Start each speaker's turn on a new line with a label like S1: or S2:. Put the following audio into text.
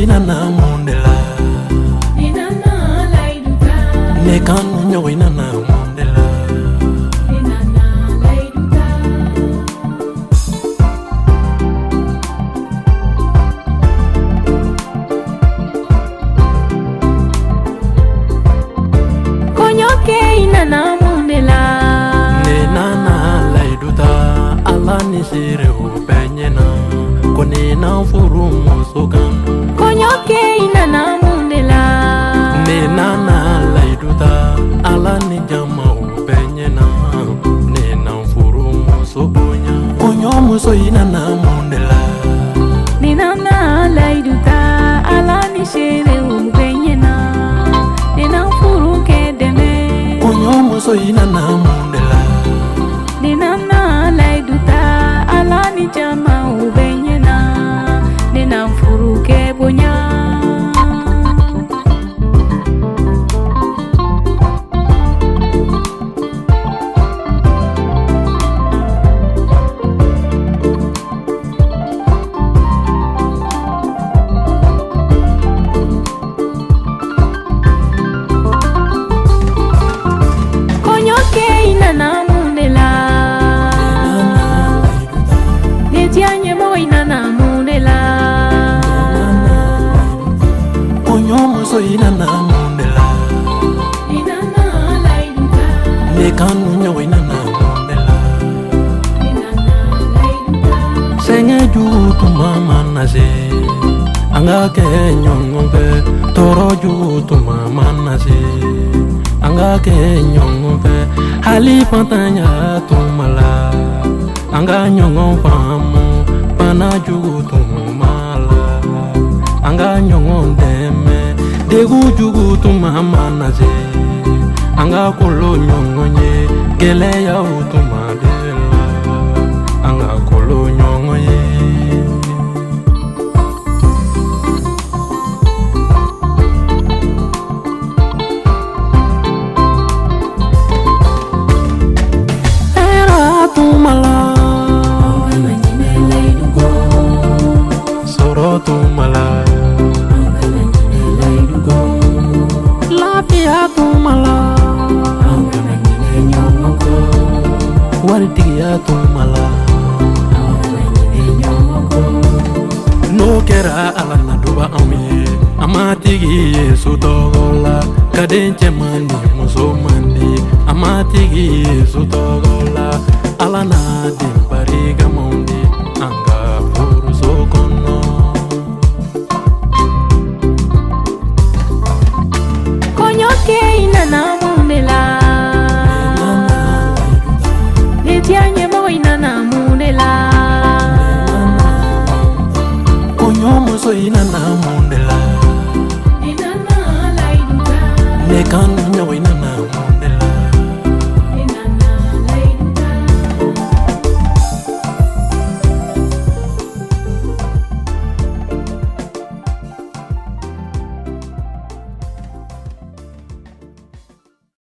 S1: ina na mundela
S2: ina na laiduta
S1: ne kanu nyogo ina na mundela
S2: ina na laiduta konyoke ina na mundela
S1: ne nana laiduta ala ni sire upenyena kone na furu musukan
S2: konyoke ina na mundela
S1: ne nana laiduta ala ni jama upenyena ne na furu musukonya konyo muso ina na mundela
S2: nina na laiduta ala ni shere umbenyena nina furu kedeme
S1: konyo muso ina na mundela
S2: nina na laiduta ala ni jama umbenyena nina furu kebonya
S1: so ina na mundela
S2: ina na laiduta
S1: ne kanu nyogo ina na mundela
S2: ina na laiduta
S1: senga ju tu mama nase anga ke nyongombe toro ju tu mama nase anga ke nyongombe hali pantanya tu mala anga nyongom famu pana ju tu mala anga nyongom deme degu jugu tu mama naze anga kolo nyongonye gele ya tu madela anga kolo nyongonye era tu mala soro tu mala tu mala wartiya tu mala no kera ala na duba ami amatigi yesu togola kadenche mani muso mandi amatigi yesu togola ala na dimbari gamondi anga furu sokono
S2: konyoke ina na mundela netianye mo ina na mundela
S1: konyo muso ina na mundela
S2: ina na laiduta
S1: ne kanu nyogo ina na mundela